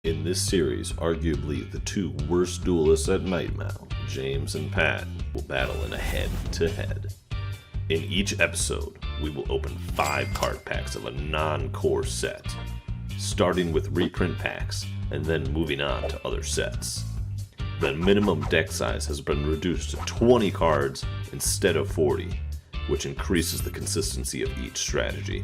In this series, arguably the two worst duelists at Nightmare, James and Pat, will battle in a head-to-head. In each episode, we will open 5 card packs of a non-core set, starting with reprint packs and then moving on to other sets. The minimum deck size has been reduced to 20 cards instead of 40, which increases the consistency of each strategy.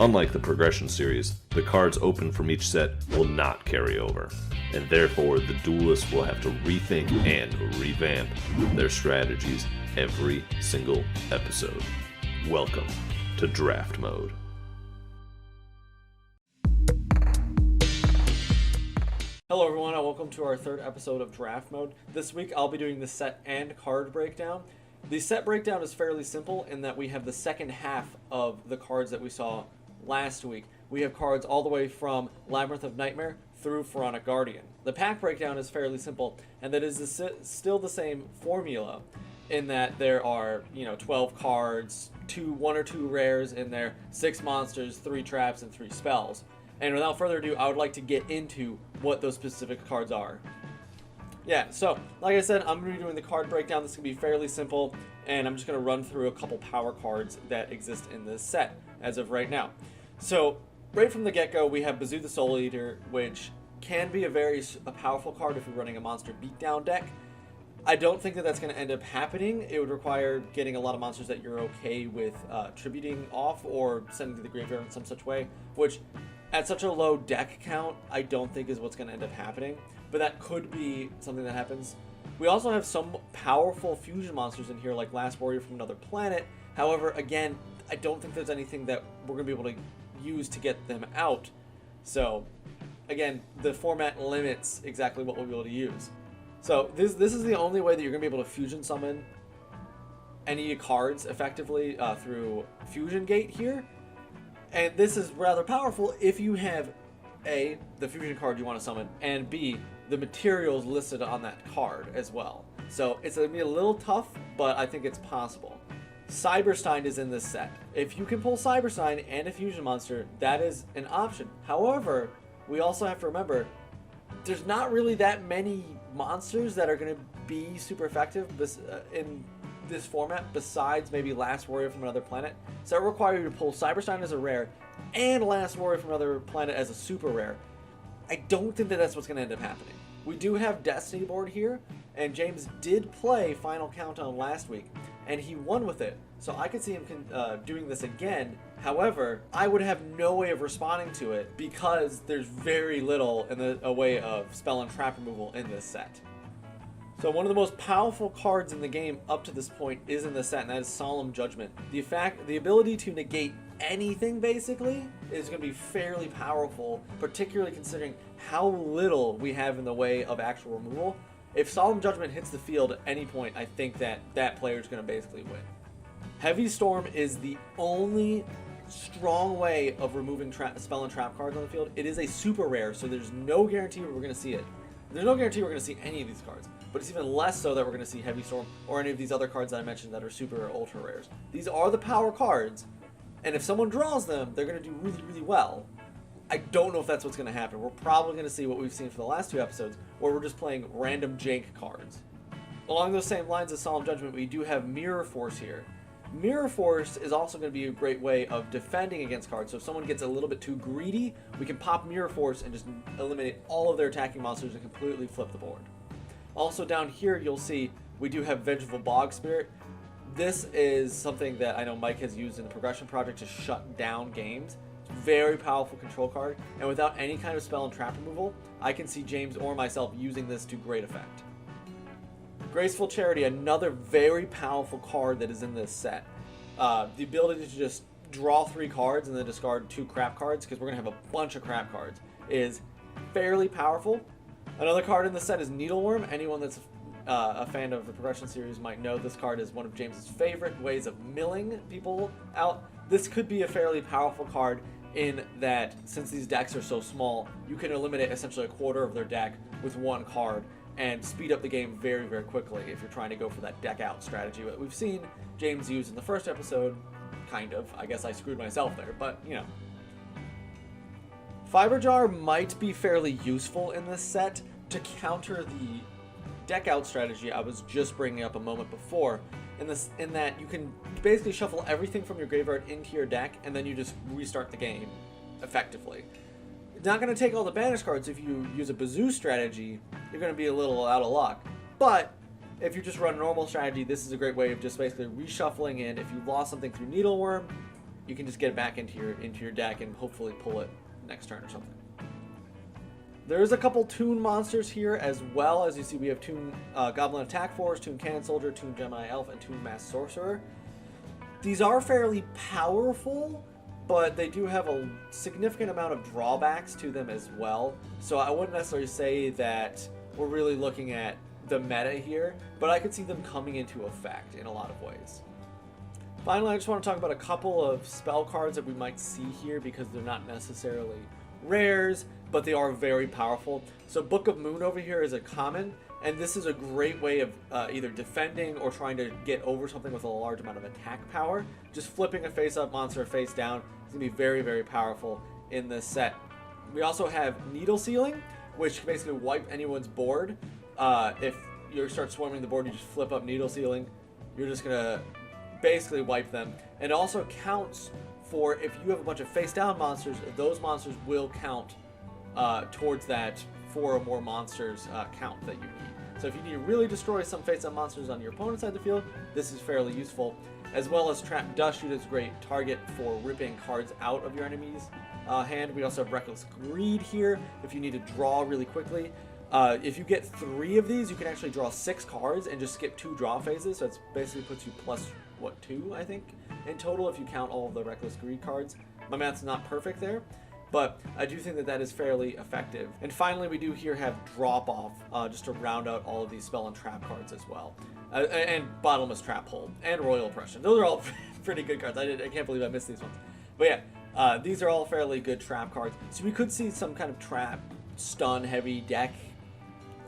Unlike the progression series, the cards open from each set will not carry over, and therefore the duelists will have to rethink and revamp their strategies every single episode. Welcome to Draft Mode. Hello everyone, and welcome to our third episode of Draft Mode. This week I'll be doing the set and card breakdown. The set breakdown is fairly simple in that we have the second half of the cards that we saw last week. We have cards all the way from Labyrinth of Nightmare through Pharaonic Guardian. The pack breakdown is fairly simple, and that is still the same formula in that there are, 12 cards, 1 or 2 rares in there, 6 monsters, 3 traps, and 3 spells. And without further ado, I would like to get into what those specific cards are. Yeah, so, like I said, I'm going to be doing the card breakdown. This is going to be fairly simple, and I'm just going to run through a couple power cards that exist in this set as of right now. So, right from the get-go, we have Bazoo the Soul Eater, which can be a very powerful card if you're running a monster beatdown deck. I don't think that that's going to end up happening. It would require getting a lot of monsters that you're okay with tributing off or sending to the graveyard in some such way, which at such a low deck count, I don't think is what's going to end up happening, but that could be something that happens. We also have some powerful fusion monsters in here, like Last Warrior from Another Planet. However, again, I don't think there's anything that we're going to be able to use to get them out. So, again, the format limits exactly what we'll be able to use. So, this is the only way that you're going to be able to fusion summon any cards effectively through Fusion Gate here. And this is rather powerful if you have A, the fusion card you want to summon, and B, the materials listed on that card as well. So it's going to be a little tough, but I think it's possible. Cyberstein is in this set. If you can pull Cyberstein and a fusion monster, that is an option. However, we also have to remember, there's not really that many monsters that are going to be super effective in this format besides maybe Last Warrior from Another Planet. So it requires you to pull Cyberstein as a rare and Last Warrior from Another Planet as a super rare. I don't think that that's what's going to end up happening. We do have Destiny board here, and James did play Final Countdown last week, and he won with it. So I could see him doing this again. However, I would have no way of responding to it because there's very little in a way of spell and trap removal in this set. So one of the most powerful cards in the game up to this point is in the set, and that is Solemn Judgment. The ability to negate anything, basically, is going to be fairly powerful, particularly considering how little we have in the way of actual removal. If Solemn Judgment hits the field at any point, I think that player is going to basically win. Heavy Storm is the only strong way of removing spell and trap cards on the field. It is a super rare, so there's no guarantee we're going to see it. There's no guarantee we're going to see any of these cards, but it's even less so that we're going to see Heavy Storm or any of these other cards that I mentioned that are super or ultra rares. These are the power cards, and if someone draws them, they're going to do really, really well. I don't know if that's what's going to happen. We're probably going to see what we've seen for the last 2 episodes, where we're just playing random jank cards. Along those same lines as Solemn Judgment, we do have Mirror Force here. Mirror Force is also going to be a great way of defending against cards. So if someone gets a little bit too greedy, we can pop Mirror Force and just eliminate all of their attacking monsters and completely flip the board. Also down here, you'll see we do have Vengeful Bog Spirit. This is something that I know Mike has used in the Progression Project to shut down games. It's a very powerful control card, and without any kind of spell and trap removal, I can see James or myself using this to great effect. Graceful Charity, another very powerful card that is in this set. The ability to just draw 3 cards and then discard 2 crap cards, because we're going to have a bunch of crap cards, is fairly powerful. Another card in the set is Needleworm. Anyone that's a fan of the Progression series might know this card is one of James's favorite ways of milling people out. This could be a fairly powerful card in that since these decks are so small, you can eliminate essentially a quarter of their deck with 1 card and speed up the game very, very quickly if you're trying to go for that deck out strategy that we've seen James use in the first episode. Kind of. I guess I screwed myself there, but Fiber Jar might be fairly useful in this set to counter the deck out strategy I was just bringing up a moment before, in that you can basically shuffle everything from your graveyard into your deck, and then you just restart the game effectively. It's not going to take all the banish cards. If you use a Bazoo strategy, you're going to be a little out of luck. But if you just run a normal strategy, this is a great way of just basically reshuffling in. If you lost something through Needleworm, you can just get it back into your deck and hopefully pull it next turn or something. There's a couple Toon monsters here as well. As you see, we have Toon Goblin Attack Force, Toon Cannon Soldier, Toon Gemini Elf, and Toon Mass Sorcerer. These are fairly powerful, but they do have a significant amount of drawbacks to them as well. So I wouldn't necessarily say that we're really looking at the meta here, but I could see them coming into effect in a lot of ways. Finally, I just want to talk about a couple of spell cards that we might see here because they're not necessarily rares, but they are very powerful. So Book of Moon over here is a common, and this is a great way of either defending or trying to get over something with a large amount of attack power. Just flipping a face-up monster face down is going to be very, very powerful in this set. We also have Needle Sealing, which can basically wipe anyone's board. If you start swarming the board, you just flip up Needle Sealing. You're just going to basically wipe them. And it also counts for if you have a bunch of face-down monsters, those monsters will count towards that 4 or more monsters count that you need. So if you need to really destroy some face-up monsters on your opponent's side of the field, this is fairly useful. As well as Trap Dust Shoot is a great target for ripping cards out of your enemy's hand. We also have Reckless Greed here if you need to draw really quickly. If you get 3 of these, you can actually draw 6 cards and just skip 2 draw phases. So it basically puts you plus, 2, I think, in total if you count all of the Reckless Greed cards. My math's not perfect there, but I do think that that is fairly effective. And finally, we do here have Drop Off, just to round out all of these spell and trap cards as well. And Bottomless Trap Hold, and Royal Oppression. Those are all pretty good cards. I can't believe I missed these ones. But yeah, these are all fairly good trap cards. So we could see some kind of trap, stun heavy deck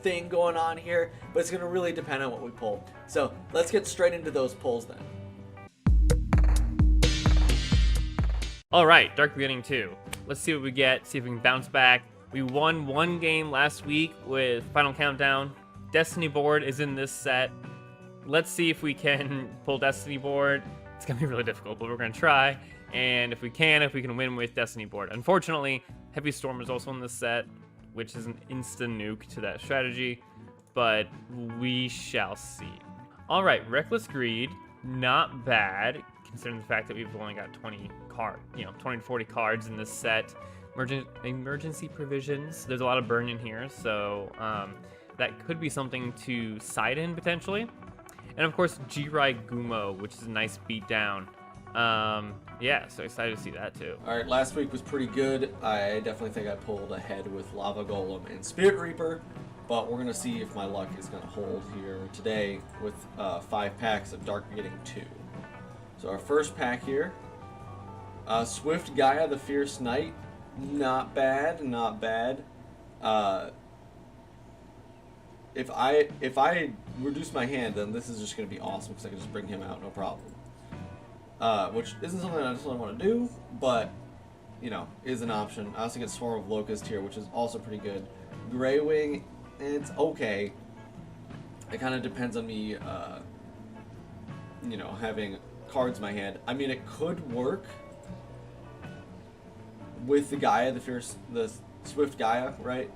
thing going on here, but it's going to really depend on what we pull. So let's get straight into those pulls then. All right, Dark Beginning 2. Let's see what we get, see if we can bounce back. We won 1 game last week with Final Countdown. Destiny board is in this set. Let's see if we can pull Destiny board. It's gonna be really difficult, but we're gonna try. And if we can win with Destiny board. Unfortunately, Heavy Storm is also in this set, which is an instant nuke to that strategy, but we shall see. All right, Reckless Greed, not bad, considering the fact that we've only got 20 to 40 cards in this set. Emergency provisions. There's a lot of burn in here, so that could be something to side in potentially. And of course, Jirai Gumo, which is a nice beatdown. Yeah, so excited to see that too. All right, last week was pretty good. I definitely think I pulled ahead with Lava Golem and Spirit Reaper, but we're gonna see if my luck is gonna hold here today with 5 packs of Dark Beginning 2. So our first pack here, Swift Gaia the Fierce Knight, not bad, not bad. If I reduce my hand, then this is just going to be awesome because I can just bring him out, no problem. Which isn't something I necessarily want to do, but, is an option. I also get Swarm of Locust here, which is also pretty good. Grey Wing, it's okay. It kind of depends on me, having cards in my hand. I mean, it could work with the Gaia, the Swift Gaia, right?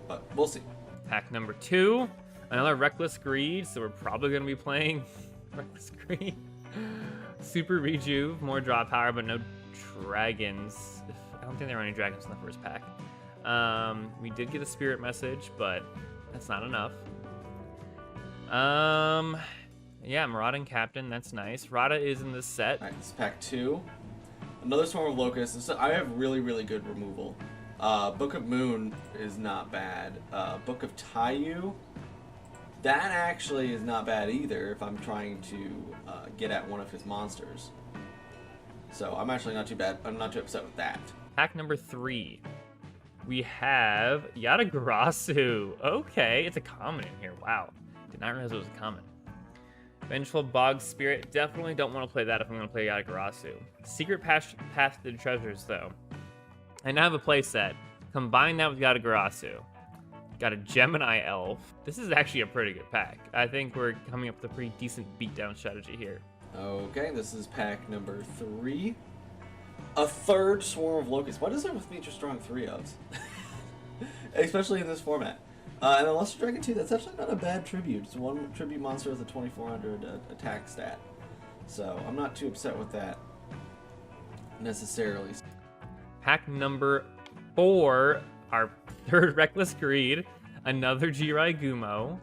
But we'll see. Pack number 2, another Reckless Greed, so we're probably going to be playing Reckless Greed. Super Rejuve, more draw power, but no dragons. I don't think there were any dragons in the first pack. We did get a Spirit Message, but that's not enough. Yeah, Marauding Captain, that's nice. Rada is in this set. All right, this is pack 2. Another Swarm of Locusts. I have really, really good removal. Book of Moon is not bad. Book of Taiyu, that actually is not bad either if I'm trying to get at one of his monsters. So I'm actually not too bad. I'm not too upset with that. Pack number 3. We have Yatagarasu. Okay, it's a common in here. Wow. Did not realize it was a common. Vengeful Bog Spirit. Definitely don't want to play that if I'm going to play Yatagarasu. Secret Path to the Treasures, though. I now have a playset. Combine that with Yatagarasu. Got a Gemini Elf. This is actually a pretty good pack. I think we're coming up with a pretty decent beatdown strategy here. Okay, this is pack number 3. A third Swarm of Locusts. Why does it with feature strong 3-ofs? Especially in this format. And then Luster Dragon 2, that's actually not a bad tribute. It's one tribute monster with a 2400 attack stat. So I'm not too upset with that necessarily. Pack number 4, our third Reckless Greed, another Jirai Gumo,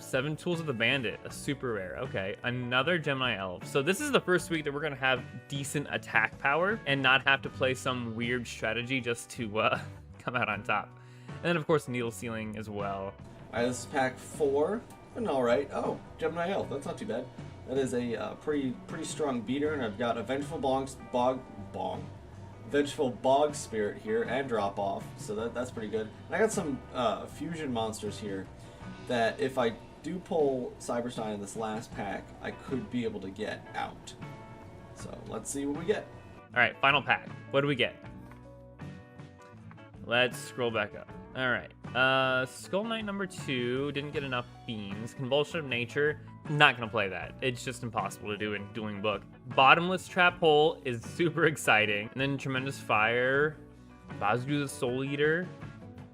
7 Tools of the Bandit, a super rare. Okay, another Gemini Elf. So this is the first week that we're gonna have decent attack power and not have to play some weird strategy just to come out on top. And then of course Needle Sealing as well. Alright, this is pack 4. And alright. Oh, Gemini Elf. That's not too bad. That is a pretty strong beater, and I've got a Vengeful Vengeful Bog Spirit here and Drop Off, so that's pretty good. And I got some fusion monsters here that if I do pull Cyberstein in this last pack, I could be able to get out. So let's see what we get. All right, final pack. What do we get? Let's scroll back up. All right, Skull Knight number 2, didn't get enough beams. Convulsion of Nature, not gonna play that. It's just impossible to do in Dueling Book. Bottomless Trap Hole is super exciting. And then Tremendous Fire, Bazgu the Soul Eater.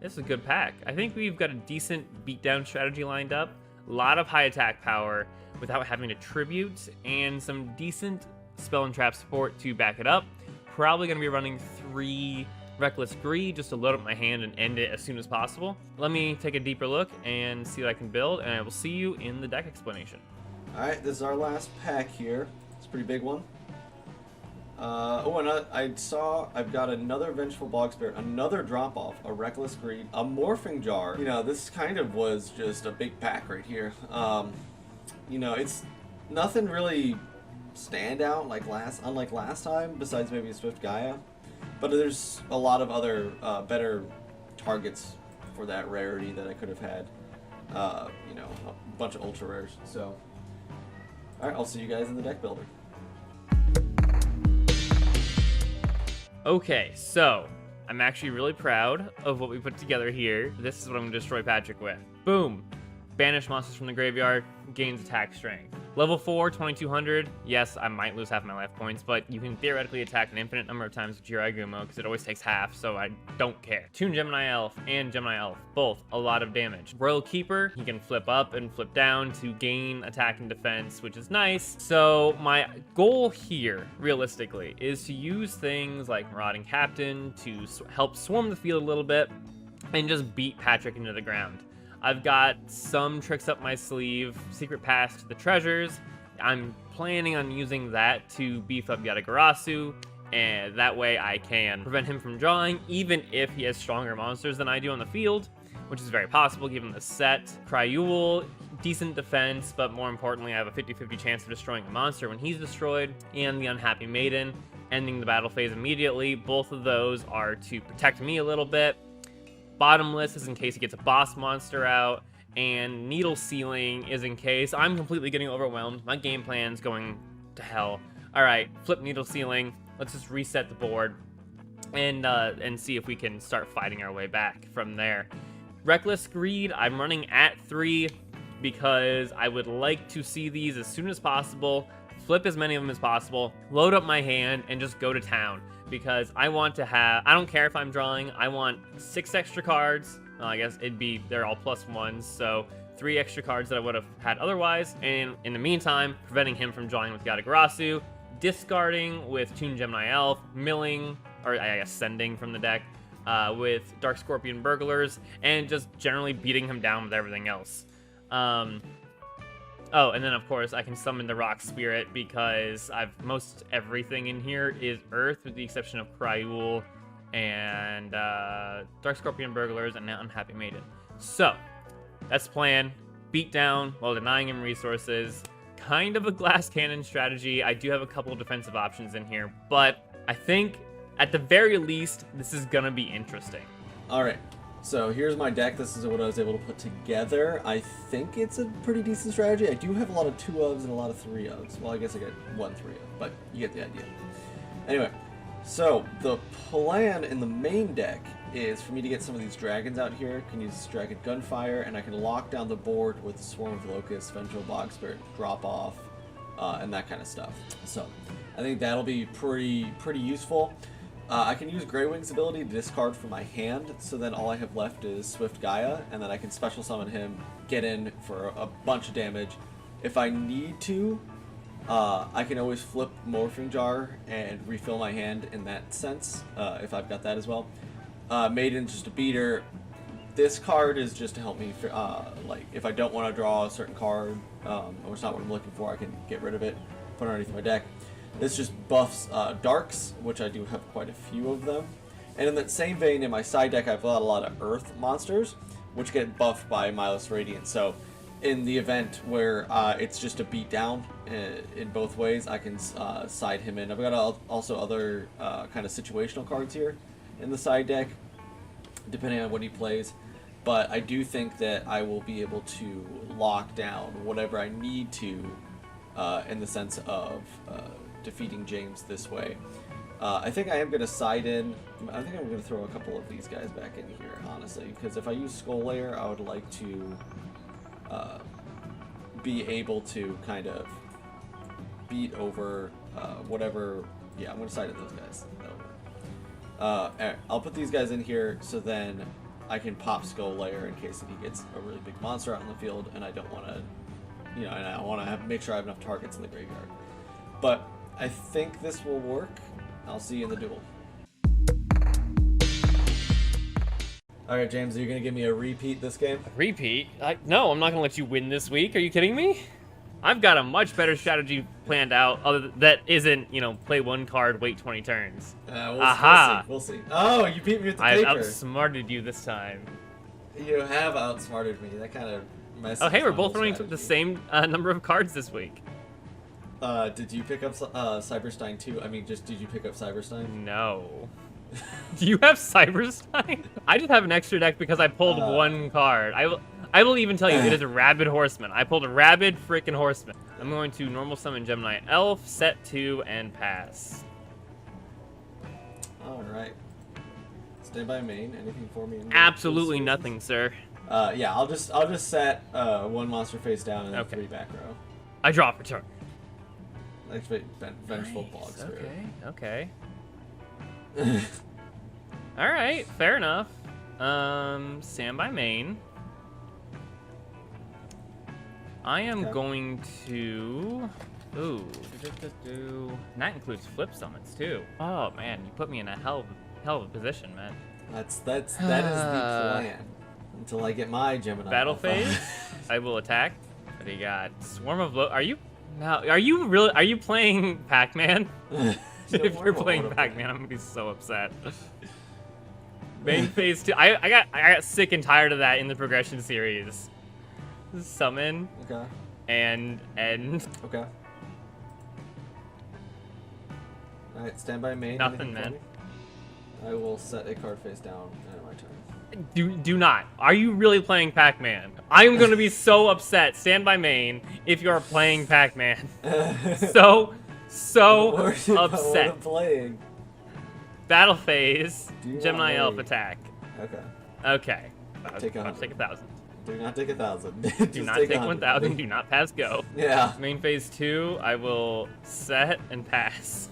This is a good pack. I think we've got a decent beatdown strategy lined up. A lot of high attack power without having to tribute, and some decent spell and trap support to back it up. Probably gonna be running 3 Reckless Greed just to load up my hand and end it as soon as possible. Let me take a deeper look and see what I can build, and I will see you in the deck explanation. Alright, this is our last pack here. It's a pretty big one. I've got another Vengeful Bog Spirit, another Drop Off, a Reckless Greed, a Morphing Jar. You know, this kind of was just a big pack right here. You know, it's nothing really standout unlike last time, besides maybe Swift Gaia. But there's a lot of other better targets for that rarity that I could have had. You know, a bunch of ultra rares. So, alright, I'll see you guys in the deck builder. Okay, so I'm actually really proud of what we put together here. This is what I'm gonna destroy Patrick with. Boom! Banish monsters from the graveyard, gains attack strength. Level 4, 2200. Yes, I might lose half my life points, but you can theoretically attack an infinite number of times with Jirai Gumo because it always takes half, so I don't care. Toon Gemini Elf and Gemini Elf, both a lot of damage. Royal Keeper, he can flip up and flip down to gain attack and defense, which is nice. So my goal here, realistically, is to use things like Marauding Captain to help swarm the field a little bit and just beat Patrick into the ground. I've got some tricks up my sleeve, Secret Pass to the Treasures. I'm planning on using that to beef up Yatagarasu, and that way I can prevent him from drawing, even if he has stronger monsters than I do on the field, which is very possible given the set. Cryule, decent defense, but more importantly, I have a 50-50 chance of destroying a monster when he's destroyed, and the Unhappy Maiden, ending the battle phase immediately. Both of those are to protect me a little bit. Bottomless is in case he gets a boss monster out, and Needle Sealing is in case I'm completely getting overwhelmed. My game plan's going to hell. All right, flip Needle Sealing. Let's just reset the board and see if we can start fighting our way back from there. Reckless Greed, I'm running at 3 because I would like to see these as soon as possible, flip as many of them as possible, load up my hand, and just go to town. Because I want to have, I don't care if I'm drawing, I want 6 extra cards. Well, I guess they're all +1s, so 3 extra cards that I would have had otherwise. And in the meantime, preventing him from drawing with Yatagarasu, discarding with Toon Gemini Elf, milling, or I guess sending from the deck, with Dark Scorpion Burglars, and just generally beating him down with everything else. Oh, and then of course I can summon the Rock Spirit because most everything in here is Earth with the exception of Cryule and Dark Scorpion Burglars and Unhappy Maiden. So, that's the plan. Beat down while denying him resources. Kind of a glass cannon strategy. I do have a couple of defensive options in here, but I think at the very least this is gonna be interesting. Alright. So here's my deck. This is what I was able to put together. I think it's a pretty decent strategy. I do have a lot of 2-ofs and a lot of 3-ofs. Well, I guess I got 1 3-of, but you get the idea. Anyway, So the plan in the main deck is for me to get some of these dragons out here. Can use dragon gunfire, and I can lock down the board with Swarm of Locusts, Vengeful Bog Spirit, drop off, and that kind of stuff. So I think that'll be pretty useful. I can use Grey Wing's ability to discard from my hand, so then all I have left is Swift Gaia, and then I can special summon him, get in for a bunch of damage. If I need to, I can always flip Morphing Jar and refill my hand in that sense, if I've got that as well. Maiden's just a beater. This card is just to help me, like, if I don't want to draw a certain card, or it's not what I'm looking for, I can get rid of it, put it underneath my deck. This just buffs darks, which I do have quite a few of them. And in that same vein, in my side deck, I've got a lot of earth monsters, which get buffed by Milos Radiant. So in the event where it's just a beat down in both ways, I can side him in. I've got also other kind of situational cards here in the side deck, depending on what he plays. But I do think that I will be able to lock down whatever I need to in the sense of defeating James this way. I think I am going to side in. I think I'm going to throw a couple of these guys back in here, honestly, because if I use Skull Layer, I would like to be able to kind of beat over whatever. Yeah, I'm going to side in those guys. I'll put these guys in here so then I can pop Skull Layer in case he gets a really big monster out in the field, and I don't want to, and I want to make sure I have enough targets in the graveyard. But I think this will work. I'll see you in the duel. Alright, James, are you going to give me a repeat this game? Repeat? No, I'm not going to let you win this week. Are you kidding me? I've got a much better strategy planned out that isn't, play one card, wait 20 turns. We'll see. Oh, you beat me with the paper. I outsmarted you this time. You have outsmarted me. That kind of messes Oh, hey, we're with both my running strategy. the same number of cards this week. Did you pick up Cyberstein too? I mean, did you pick up Cyberstein? No. Do you have Cyberstein? I just have an extra deck because I pulled one card. I will even tell you, it is a Rabid Horseman. I pulled a Rabid freaking Horseman. I'm going to normal summon Gemini Elf, set 2, and pass. Alright. Stand by main. Anything for me? Absolutely nothing, sir. Yeah, I'll just set one monster face down and then 3 back row. I draw for turn. Activate Vengeful Bog Spirit. Okay. Alright, fair enough. Stand by main. I am going to... Ooh. And that includes flip summons, too. Oh, man, you put me in a hell of a position, man. That is the plan. Until I get my Gemini. Battle phase. I will attack. What do you got? Swarm of Are you playing Pac-Man? If you're playing Pac-Man, I'm gonna be so upset. Main phase 2. I got sick and tired of that in the progression series. Summon. Okay. And end. Okay. Alright, stand by main. Nothing, man. I will set a card face down at my turn. Do not. Are you really playing Pac-Man? I'm gonna be so upset. Stand by main if you are playing Pac-Man. so upset. I'm playing. Battle phase. Do Gemini not Elf worry. attack. Okay. Okay. Take I'll take 1,000. Do not take 1,000. Do not take 1,000. Do not pass go. Yeah. Main phase 2. I will set and pass.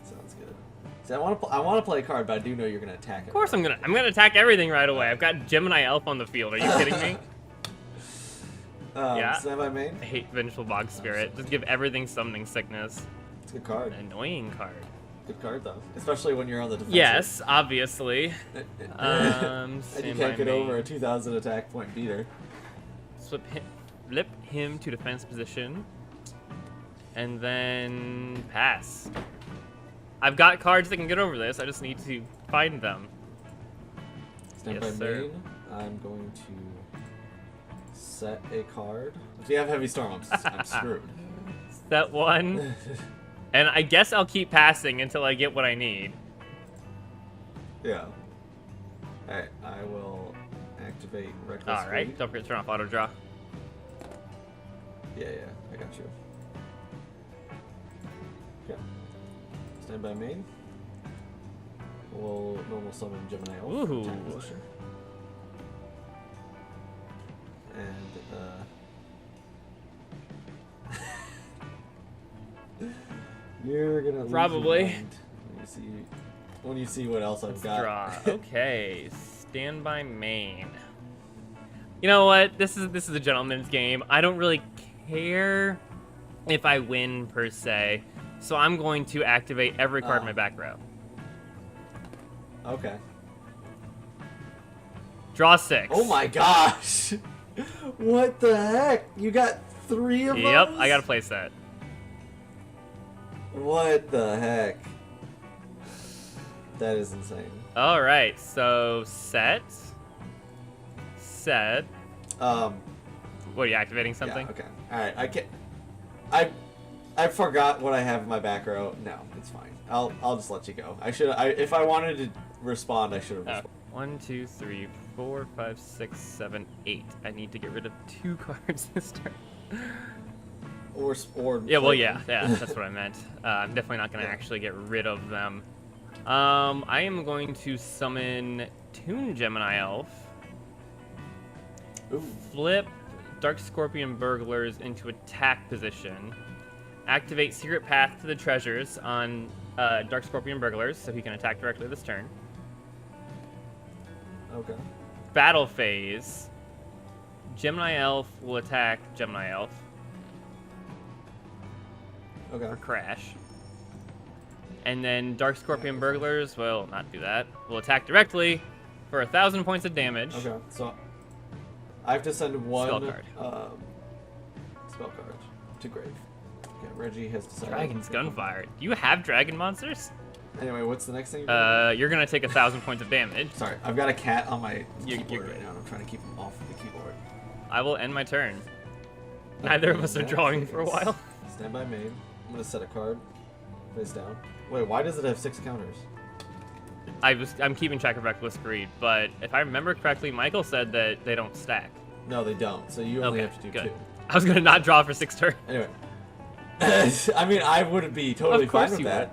Sounds good. See, I want to play a card, but I do know you're gonna attack it. Of course I'm gonna attack everything right away. I've got Gemini Elf on the field. Are you kidding me? Yeah. Stand by main. I hate Vengeful Bog Spirit. Just give everything Summoning Sickness. It's a good card. An annoying card. Good card though, especially when you're on the defensive. Yes, obviously. And you stand can't by get main. over a 2,000 attack point beater. Flip him to defense position. And then pass. I've got cards that can get over this. I just need to find them. Stand Yes, by sir. main. I'm going to set a card. If you have Heavy Storm, I'm screwed. Set 1. And I guess I'll keep passing until I get what I need. Yeah. Alright, I will activate Reckless Alright, Speed. don't forget to turn off auto draw. Yeah, I got you. Okay. Stand by main. we'll normal summon Gemini Elf. Ooh. Attack position. And you're gonna lose Probably. your mind when you see what else I've got. Draw. Okay, standby main. You know what? This is a gentleman's game. I don't really care if I win per se, so I'm going to activate every card in my back row. Okay. Draw 6. Oh my gosh! What the heck? You got 3 of Yep, those? I got a playset. What the heck? That is insane. All right, so set. What are you activating something? Yeah, okay. All right. I can't. I forgot what I have in my back row. No, it's fine. I'll just let you go. If I wanted to respond, I should have responded. 1, 2, 3, 4, 5, 6, 7, 8. I need to get rid of 2 cards this turn. Or Yeah, well, yeah, that's what I meant. I'm definitely not going to actually get rid of them. I am going to summon Toon Gemini Elf. Ooh. Flip Dark Scorpion Burglars into attack position. Activate Secret Path to the Treasures on Dark Scorpion Burglars, so he can attack directly this turn. Okay. Battle phase. Gemini Elf will attack Gemini Elf. Okay. Or Crash. And then Dark Scorpion Burglars will not do that. Will attack directly for 1,000 points of damage. Okay. So I have to send one Spell card. Spell card to grave. Okay. Reggie has decided. Dragon's Gunfire. Do you have dragon monsters? Anyway, what's the next thing? You're You're gonna take 1,000 points of damage. Sorry, I've got a cat on my You're keyboard good. right now, and I'm trying to keep him off of the keyboard. I will end my turn. Neither of us are drawing for a while. Stand by main. I'm gonna set a card. Face down. Wait, why does it have 6 counters? I'm keeping track of Reckless Greed, but if I remember correctly, Michael said that they don't stack. No, they don't. So you only Okay, have to do good. 2. I was gonna not draw for 6 turns. Anyway. I mean, I would be totally Of fine course with you that.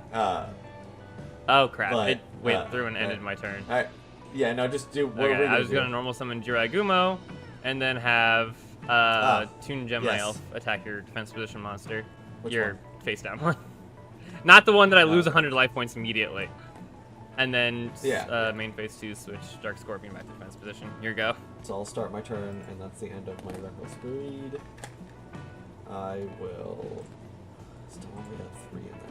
Oh crap! But, It went through and ended but- my turn. Alright. Yeah, no, just do what Okay, we're I was do. gonna normal summon Jiraigumo, and then have Toon Gemini yes. Elf attack your defense position monster. Which Your one? face down one. Not the one that I lose 100 life points immediately. And then main phase 2, switch Dark Scorpion back to defense position. Your go. So I'll start my turn, and that's the end of my Reckless Greed. I will... Still only got 3 in there.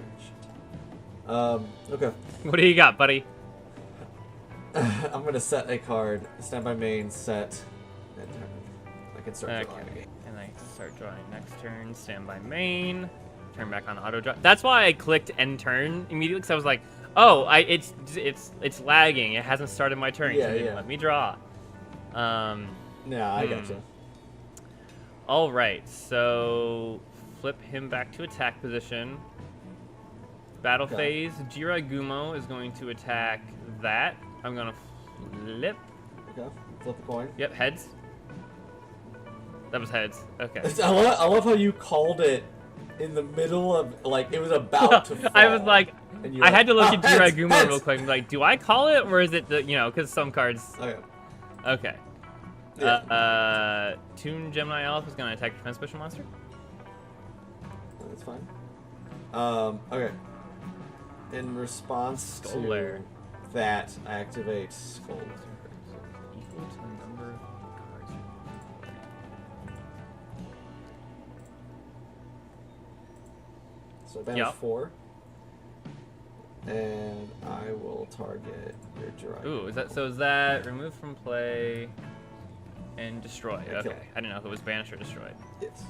Shit. Okay. What do you got, buddy? I'm gonna set a card. Stand by main, set, and turn. I can start drawing again. And I start drawing next turn. Stand by main. Turn back on auto draw. That's why I clicked end turn immediately, because I was like, oh, it's lagging. It hasn't started my turn. Yeah, so it didn't yeah. let me draw. Yeah, I gotcha. All right, so flip him back to attack position. Battle Okay. phase. Jiraigumo is going to attack that. I'm gonna flip. Okay. Flip the coin. Yep, heads. That was heads. Okay. I love how you called it in the middle of, like, it was about to fall. I was like, and you're I had to look at heads, Jiraigumo heads." real quick and be like, do I call it or is it the, because some cards. Okay. Okay. Yeah. Toon Gemini Elf is gonna attack defense special monster. That's fine. Okay. In response Skull to Lair. that, I activate Skull. Equal to the number of cards. So I banish Yep. 4. And I will target your Jiraigumo. Ooh, is that removed from play and destroyed? Yeah, kill. Okay, I didn't know if it was banished or destroyed. Yes.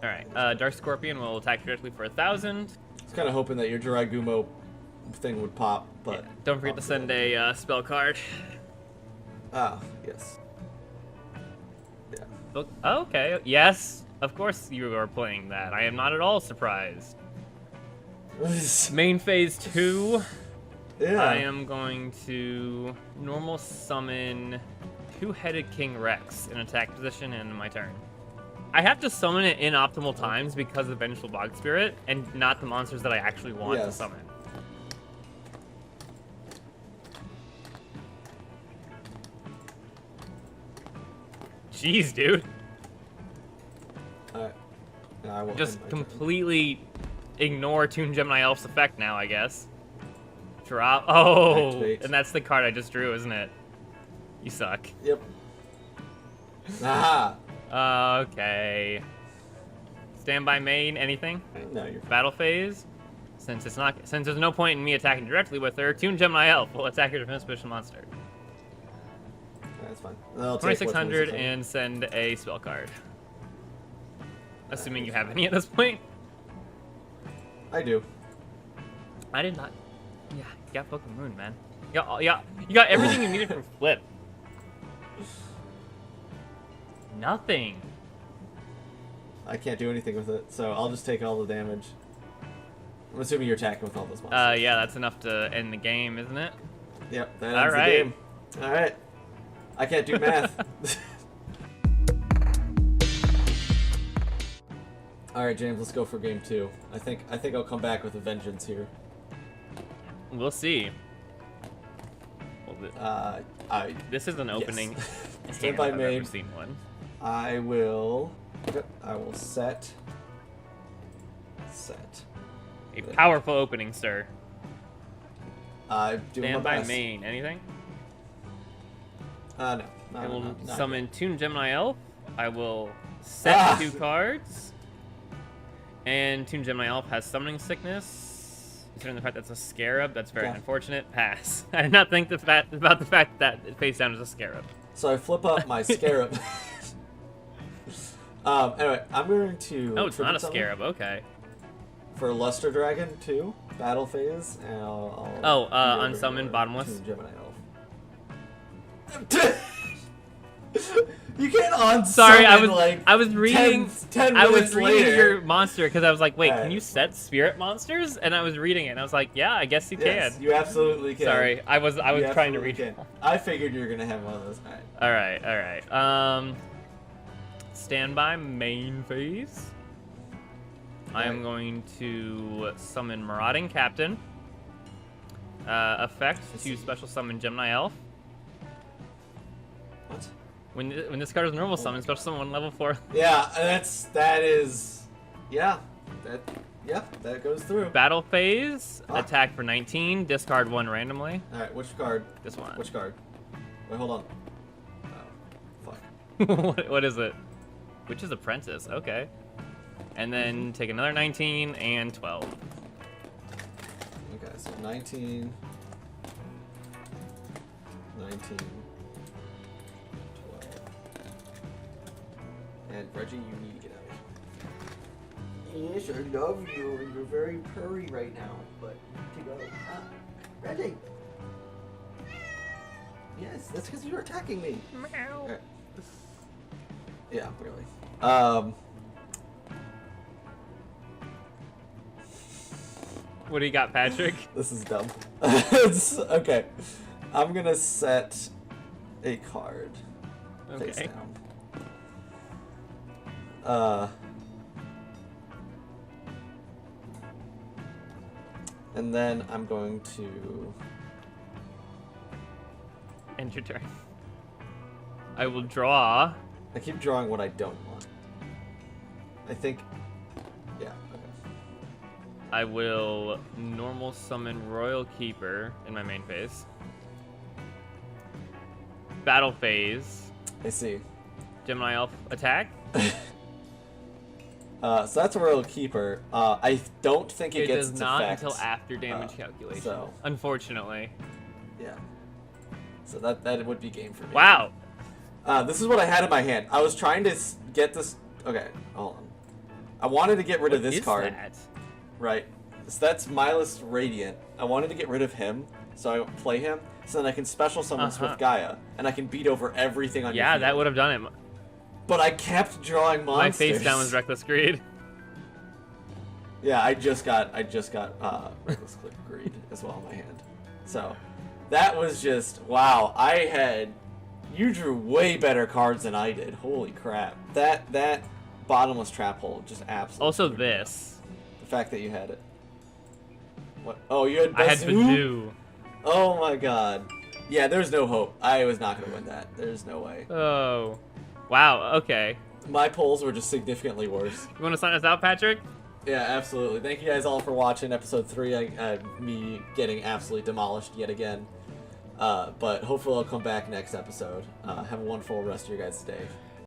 All right, Dark Scorpion will attack directly for 1,000. I was kind of hoping that your Jiraigumo thing would pop, but... Yeah, don't forget to send a spell card. Ah, yes. Yeah. Oh, okay, yes, of course you are playing that. I am not at all surprised. Main phase 2. Yeah. I am going to normal summon Two-Headed King Rex in attack position in my turn. I have to summon it in optimal times because of Vengeful Bog Spirit and not the monsters that I actually want to Yes. summon. Jeez, dude. Alright. I will Just end my turn. completely ignore Toon Gemini Elf's effect now, I guess. Drop. Oh, Activate. and that's the card I just drew, isn't it? You suck. Yep. Aha! Okay. Standby main, anything? No, you're Battle phase. Since there's no point in me attacking directly with her, Toon Gemini Elf will attack your defense special monster. That's fine. I'll take 2600 and send a spell card. Assuming you have any at this point. I do. I did not. Yeah, you got Book of Moon, man. You got everything you needed from Flip. Nothing. I can't do anything with it, so I'll just take all the damage. I'm assuming you're attacking with all those monsters. Yeah, that's enough to end the game, isn't it? Yep, that All ends right. the game. Alright. I can't do math. Alright, James, let's go for game 2. I think I'll come back with a vengeance here. We'll see. Well, this is an opening. Yes. Stand by I've main. ever seen one. I will set. A powerful opening, sir. I'm doing Stand my by best. main. Anything? No. I will not summon Toon Gemini Elf. I will set 2 cards. And Toon Gemini Elf has summoning sickness. Considering the fact that's a scarab, that's very Yeah. unfortunate. Pass. I did not think about the fact that it face down is a scarab. So I flip up my scarab. Anyway, I'm going to. Oh, it's not a tribute summon scarab. Okay. for Luster Dragon 2 battle phase, and I'll unsummon bottomless. Toon Gemini Elf. You can't unsummon. Sorry, I was 10 reading. 10 I was minutes reading later. your monster because I was like, wait, Alright. can you set spirit monsters? And I was reading it, and I was like, yeah, I guess you Yes, can. you absolutely can. Sorry, I was You trying to absolutely read. can. I figured you were gonna have one of those. All right. All right. Standby main phase. I am going to summon Marauding Captain. Effect to special summon Gemini Elf. What? When this card is normal summon, special summon 1 level 4. Yeah, that goes through. Battle phase. Ah. Attack for 19. Discard 1 randomly. All right, which card? This one. Which card? Wait, hold on. Oh, fuck. what is it? Witch's Apprentice. Okay. And then take another 19 and 12. Okay, so 19, 12. And Reggie, you need to get out of here. Yes, I love you, and you're very purry right now, but you need to go. Reggie! Yes, that's because you're attacking me. Meow. Okay. Yeah, really. What do you got, Patrick? This is dumb. Okay. I'm gonna set a card face Okay. down. And then I'm going to. End your turn. I will draw. I keep drawing what I don't want. I think. Yeah. Okay. I will normal summon Royal Keeper in my main phase. Battle phase. I see. Gemini Elf attack. So that's a Royal Keeper. I don't think it gets does its not effect. until after damage calculation. so- Unfortunately. Yeah. So that would be game for me. Wow. This is what I had in my hand. I was trying to get this. Okay, hold on. I wanted to get rid of What this is card. that? Right. So that's Milus Radiant. I wanted to get rid of him, so I play him, so then I can special summon Swift Gaia, and I can beat over everything on your Yeah, field. that would have done it. But I kept drawing monsters. My face down was Reckless Greed. Yeah, I just got Reckless Click Greed as well in my hand. So that was just wow. You drew way better cards than I did. Holy crap. That bottomless trap hole just absolutely. Also this. The fact that you had it. What? Oh, you had. I had Bazoo? Bazoo. Oh my god. Yeah, there's no hope. I was not gonna win that. There's no way. Oh. Wow, okay. My polls were just significantly worse. You want to sign us out, Patrick? Yeah, absolutely. Thank you guys all for watching episode 3. Me getting absolutely demolished yet again. But hopefully I'll come back next episode. Have a wonderful rest of your guys' day.